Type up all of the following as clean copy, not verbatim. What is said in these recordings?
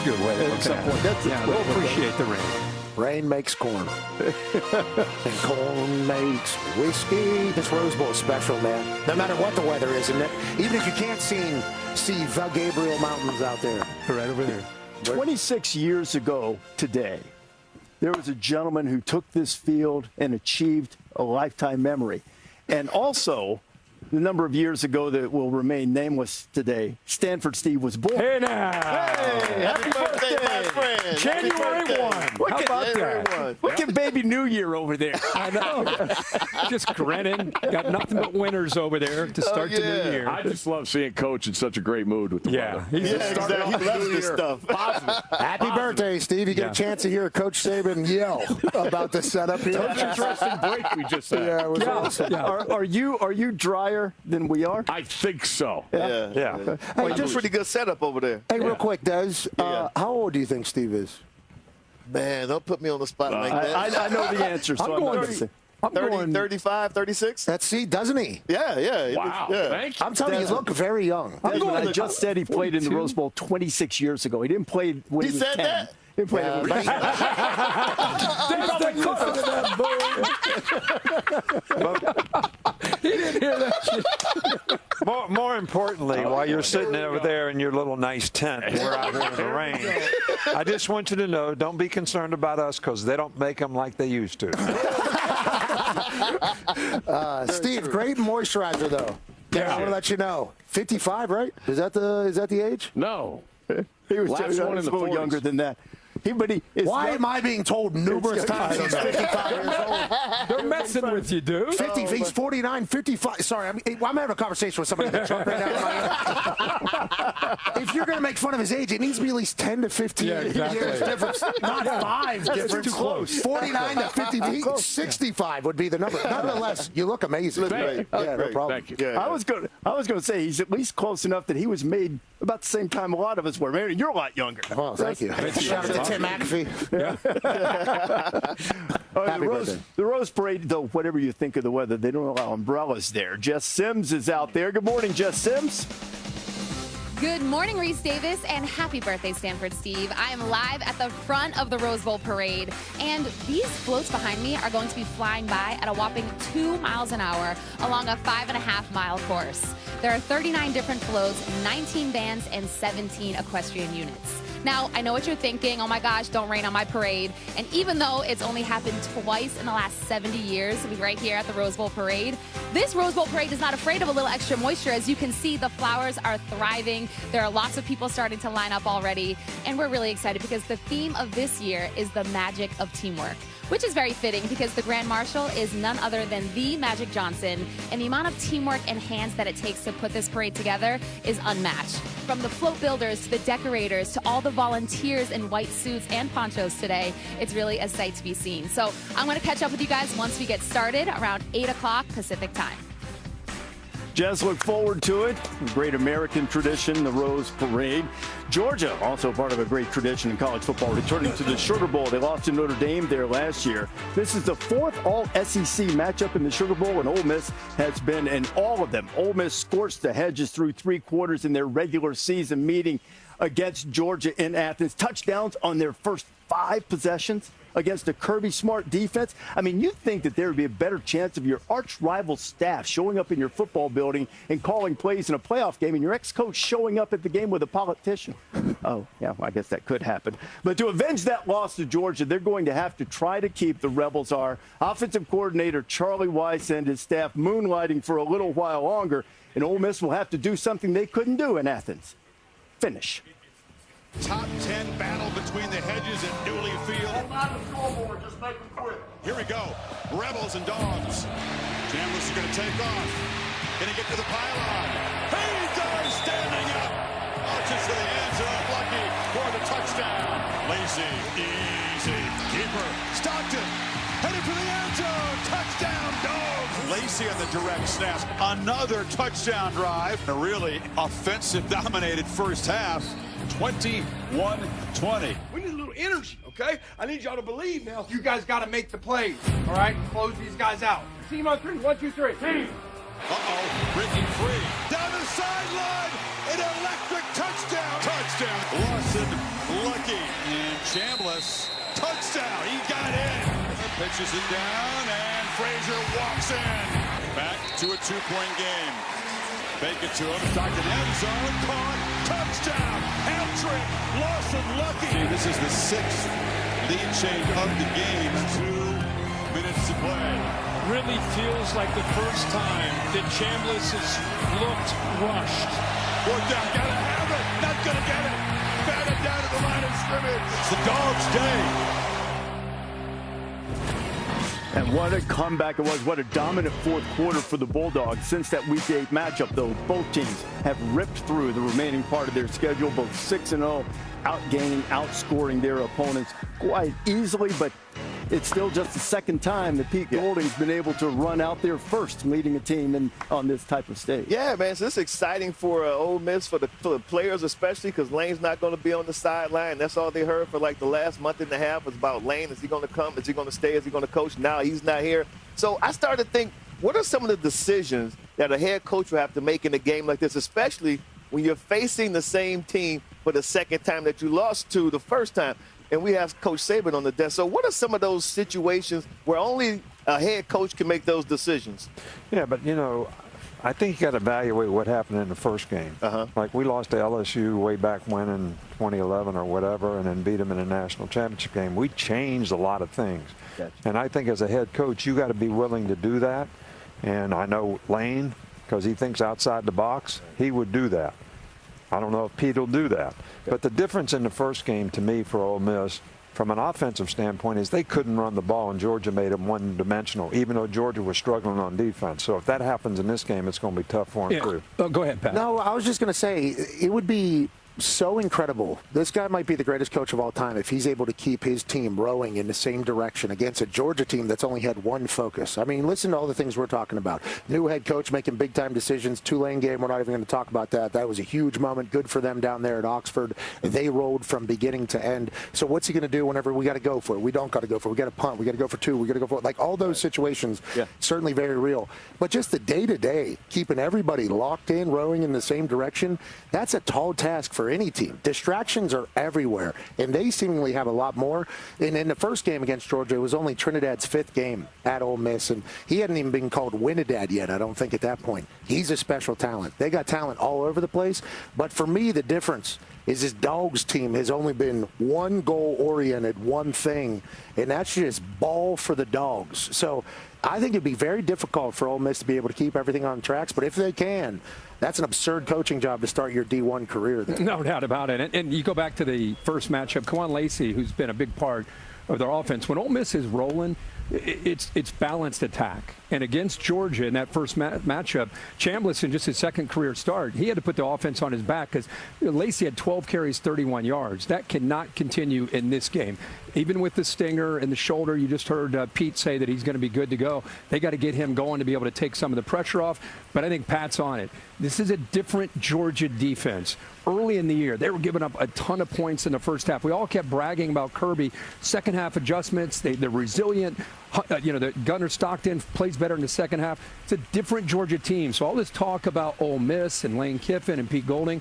good way to look at it. We'll appreciate the rain. Rain makes corn. And corn makes whiskey. This Rose Bowl is special, man. No matter what the weather is, isn't it? Even if you can't see Val Gabriel Mountains out there. Right over there. 26 years ago today, there was a gentleman who took this field and achieved a lifetime memory. And also, the number of years ago that will remain nameless today, Stanford Steve was born. Hey, now. Hey, happy birthday, my friend. January 1. How about that? Look at baby New Year over there. I know. Just grinning. Got nothing but winners over there to start the new year. I just love seeing Coach in such a great mood with the weather. Exactly. He loves this stuff. Happy birthday, Steve. You get a chance to hear Coach Saban yell about the setup here. Such an interesting break we just had. Yeah, it was awesome. Are you drier than we are? I think so. Yeah. Hey, just pretty good setup over there. Hey, real quick, Des, how old do you think Steve is? Man, don't put me on the spot like that. I know the answer, so I'm going to say. 30, 35, 36? Doesn't he? Yeah. Wow. Yeah. Thank you. I'm telling you, you look very young. I just said he played in the Rose Bowl 26 years ago. He didn't play when he was 10. That? He played when he was 10. He didn't hear that shit. More importantly, while you're sitting over there in your little nice tent, we're out here in the rain, I just want you to know, don't be concerned about us because they don't make them like they used to. Steve, great moisturizer, though. I want to let you know. 55, right? Is that the age? No. He was Last one in the a little 40s. younger than that. Why am I being told numerous times he's 55 years old? They're messing with you, dude. 50, he's 49, 55. Sorry, I'm having a conversation with somebody that's right now. If you're going to make fun of his age, it needs to be at least 10 to 15 years difference, not 5 difference. Too close. 49 to 50, 65 would be the number. Nonetheless, you look amazing. No problem. Thank you. I was going to say he's at least close enough that he was made about the same time a lot of us were. Maybe you're a lot younger. Well, thank you. Shout out to Tim McAfee. The Rose Parade, though, whatever you think of the weather, they don't allow umbrellas there. Jess Sims is out there. Good morning, Jess Sims. Good morning, Reese Davis, and happy birthday, Stanford Steve. I am live at the front of the Rose Bowl Parade, and these floats behind me are going to be flying by at a whopping 2 miles an hour along a 5.5-mile course. There are 39 different floats, 19 bands, and 17 equestrian units. Now, I know what you're thinking, oh my gosh, don't rain on my parade. And even though it's only happened twice in the last 70 years to be right here at the Rose Bowl Parade, this Rose Bowl Parade is not afraid of a little extra moisture. As you can see, the flowers are thriving. There are lots of people starting to line up already. And we're really excited because the theme of this year is the magic of teamwork, which is very fitting because the Grand Marshal is none other than the Magic Johnson, and the amount of teamwork and hands that it takes to put this parade together is unmatched. From the float builders to the decorators to all the volunteers in white suits and ponchos today, it's really a sight to be seen. So I'm going to catch up with you guys once we get started around 8 o'clock Pacific time. Jess, look forward to it. Great American tradition, the Rose Parade. Georgia, also part of a great tradition in college football, returning to the Sugar Bowl. They lost to Notre Dame there last year. This is the 4th All-SEC matchup in the Sugar Bowl, and Ole Miss has been in all of them. Ole Miss scorched the hedges through 3 quarters in their regular season meeting against Georgia in Athens. Touchdowns on their first 5 possessions against a Kirby Smart defense. I mean, you'd think that there would be a better chance of your arch-rival staff showing up in your football building and calling plays in a playoff game and your ex-coach showing up at the game with a politician. Oh, yeah, well, I guess that could happen. But to avenge that loss to Georgia, they're going to have to try to keep the Rebels, our offensive coordinator Charlie Weiss and his staff, moonlighting for a little while longer, and Ole Miss will have to do something they couldn't do in Athens. Finish. Top 10 battle between the hedges at Dooley Field. Just make them quit. Here we go. Rebels and Dogs. Chambliss is going to take off. Going to get to the pylon. He does, standing up. Launches to the end zone. Lucky for the touchdown. Lacy, easy. Keeper, Stockton. Headed for the end zone. Touchdown, Dogs. Lacy on the direct snap. Another touchdown drive. A really offensive dominated first half. 21-20. We need a little energy, okay? I need y'all to believe now. You guys got to make the plays, all right? Close these guys out. Team on 3. 1, 2, 3. Team. Breaking free. Down the sideline. An electric touchdown. Touchdown. Lawson lucky. And Chambliss, touchdown. He got in. Pitches it down, and Frazier walks in. Back to a 2-point game. Fake it to him. Stockton end zone. Caught. Touchdown. Hat-trick. Lawson lucky. This is the 6th lead change of the game. 2 minutes to play. Really feels like the first time that Chambliss has looked rushed. Fourth down. Gotta have it. Not gonna get it. Batted down to the line of scrimmage. It's the Dogs' day. And what a comeback it was. What a dominant fourth quarter for the Bulldogs. Since that Week 8 matchup, though, both teams have ripped through the remaining part of their schedule, both 6-0, outgaining, outscoring their opponents quite easily. But it's still just the second time that Pete Golding's been able to run out there first, leading a team on this type of stage. Yeah, man, so it's exciting for Ole Miss, for the players especially, because Lane's not going to be on the sideline. That's all they heard for like the last month and a half was about Lane. Is he going to come? Is he going to stay? Is he going to coach? Now he's not here. So I started to think, what are some of the decisions that a head coach will have to make in a game like this, especially when you're facing the same team for the second time that you lost to the first time? And we have Coach Saban on the desk. So what are some of those situations where only a head coach can make those decisions? Yeah, but, you know, I think you got to evaluate what happened in the first game. Like we lost to LSU way back when in 2011 or whatever, and then beat them in a national championship game. We changed a lot of things. Gotcha. And I think as a head coach, you got to be willing to do that. And I know Lane, because he thinks outside the box, he would do that. I don't know if Pete will do that. But the difference in the first game to me for Ole Miss from an offensive standpoint is they couldn't run the ball, and Georgia made them one-dimensional, even though Georgia was struggling on defense. So if that happens in this game, it's going to be tough for them, too. Oh, go ahead, Pat. No, I was just going to say, it would be so incredible. This guy might be the greatest coach of all time if he's able to keep his team rowing in the same direction against a Georgia team that's only had one focus. I mean, listen to all the things we're talking about. New head coach making big-time decisions. Tulane game, we're not even going to talk about that. That was a huge moment. Good for them down there at Oxford. They rolled from beginning to end. So what's he going to do whenever we got to go for it? We don't got to go for it. We got to punt. We got to go for 2. We got to go for it. Like all those situations, certainly very real. But just the day-to-day, keeping everybody locked in, rowing in the same direction, that's a tall task for any team. Distractions are everywhere, and they seemingly have a lot more. And in the first game against Georgia, it was only Trinidad's 5th game at Ole Miss, and he hadn't even been called Winidad yet, I don't think, at that point. He's a special talent. They got talent all over the place, but for me, the difference is his Dogs team has only been one goal-oriented, one thing, and that's just ball for the Dogs. So I think it'd be very difficult for Ole Miss to be able to keep everything on tracks, but if they can, that's an absurd coaching job to start your D1 career there. No doubt about it. And you go back to the first matchup, Kawan Lacey, who's been a big part of their offense. When Ole Miss is rolling, it's balanced attack. And against Georgia in that first matchup, Chambliss, in just his second career start, he had to put the offense on his back because Lacey had 12 carries, 31 yards. That cannot continue in this game. Even with the stinger and the shoulder, you just heard Pete say that he's going to be good to go. They got to get him going to be able to take some of the pressure off. But I think Pat's on it. This is a different Georgia defense. Early in the year, they were giving up a ton of points in the first half. We all kept bragging about Kirby. Second half adjustments, they're resilient. You know, the Gunnar Stockton plays better in the second half. It's a different Georgia team. So all this talk about Ole Miss and Lane Kiffin and Pete Golding,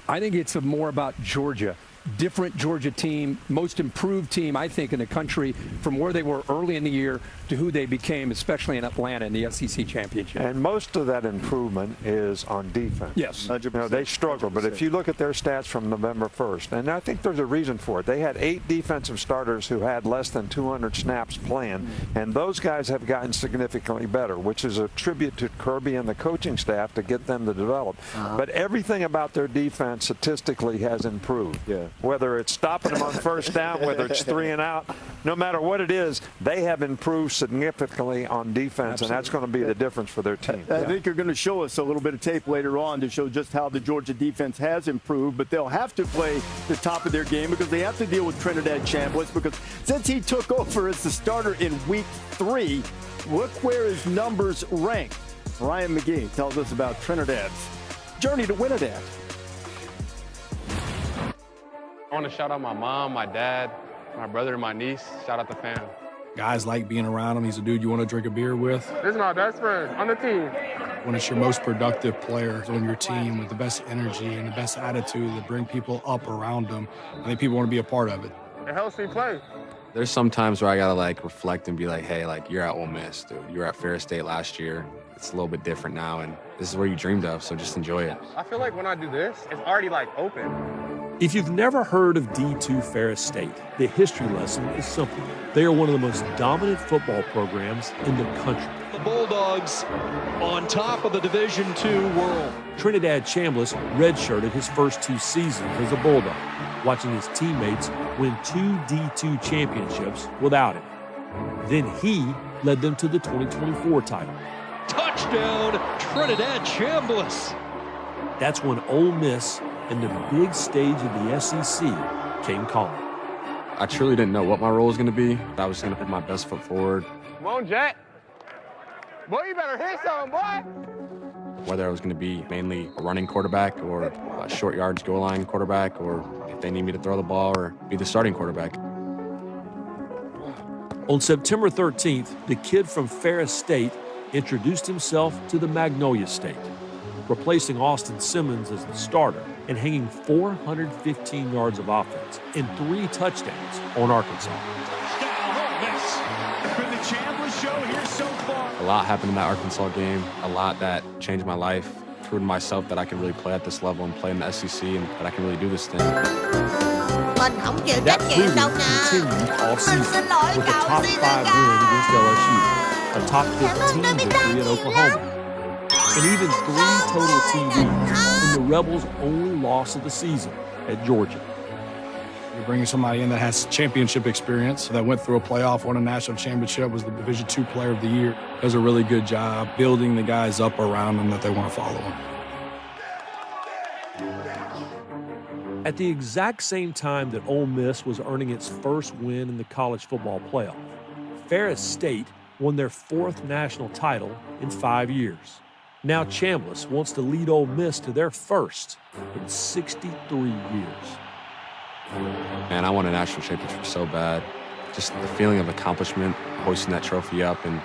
I think it's more about Georgia. Different Georgia team, most improved team, I think, in the country from where they were early in the year to who they became, especially in Atlanta in the SEC championship. And most of that improvement is on defense. Yes. 100%. You know, they struggle, but if you look at their stats from November 1st, and I think there's a reason for it. They had 8 defensive starters who had less than 200 snaps playing, and those guys have gotten significantly better, which is a tribute to Kirby and the coaching staff to get them to develop. But everything about their defense statistically has improved. Whether it's stopping them on first down, whether it's 3 and out, no matter what it is, they have improved significantly on defense, and that's going to be the difference for their team. I think you're going to show us a little bit of tape later on to show just how the Georgia defense has improved, but they'll have to play the top of their game because they have to deal with Trinidad Chambliss, because since he took over as the starter in Week 3, look where his numbers rank. Ryan McGee tells us about Trinidad's journey to Winidad. I want to shout out my mom, my dad, my brother, and my niece. Shout out the fam. Guys like being around him. He's a dude you want to drink a beer with. This is my best friend on the team. When it's your most productive players on your team with the best energy and the best attitude that bring people up around them, I think people want to be a part of it. It helps me play. There's some times where I gotta like reflect and be like, hey, like you're at Ole Miss, dude. You were at Ferris State last year. It's a little bit different now, and this is where you dreamed of, so just enjoy it. I feel like when I do this, it's already like open. If you've never heard of D2 Ferris State, the history lesson is simple. They are one of the most dominant football programs in the country. The Bulldogs on top of the Division II world. Trinidad Chambliss redshirted his first 2 seasons as a Bulldog, watching his teammates win 2 D2 championships without him. Then he led them to the 2024 title. Touchdown, Trinidad Chambliss. That's when Ole Miss and the big stage of the SEC came calling. I truly didn't know what my role was going to be. I was going to put my best foot forward. Come on, Jack. Boy, you better hit something, boy. Whether I was going to be mainly a running quarterback or a short yards goal line quarterback, or if they need me to throw the ball or be the starting quarterback. On September 13th, the kid from Ferris State introduced himself to the Magnolia State, replacing Austin Simmons as the starter and hanging 415 yards of offense and 3 touchdowns on Arkansas. Been the Chambliss show here so far. A lot happened in that Arkansas game, a lot that changed my life, proved to myself that I can really play at this level and play in the SEC and that I can really do this thing. That proving continued all season with a top 5 win against LSU, a top 15 victory at Oklahoma, and even 3 total TDs in the Rebels' only loss of the season at Georgia. You're bringing somebody in that has championship experience, that went through a playoff, won a national championship, was the Division II Player of the Year. Does a really good job building the guys up around them that they want to follow him. At the exact same time that Ole Miss was earning its first win in the college football playoff, Ferris State won their 4th national title in 5 years. Now Chambliss wants to lead Ole Miss to their first in 63 years. Man, I won a national championship so bad. Just the feeling of accomplishment, hoisting that trophy up and,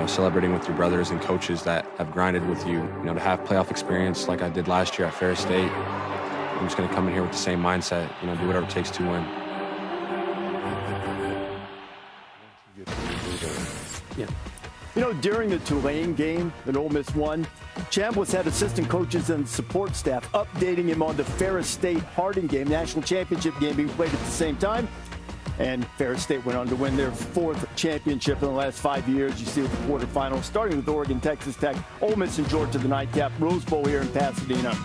celebrating with your brothers and coaches that have grinded with you. To have playoff experience like I did last year at Ferris State. I'm just going to come in here with the same mindset, do whatever it takes to win. During the Tulane game that Ole Miss won, Chambliss had assistant coaches and support staff updating him on the Ferris State-Harding game, national championship game being played at the same time. And Ferris State went on to win their 4th championship in the last 5 years. You see with the quarterfinals, starting with Oregon, Texas Tech, Ole Miss and Georgia, the nightcap, Rose Bowl here in Pasadena.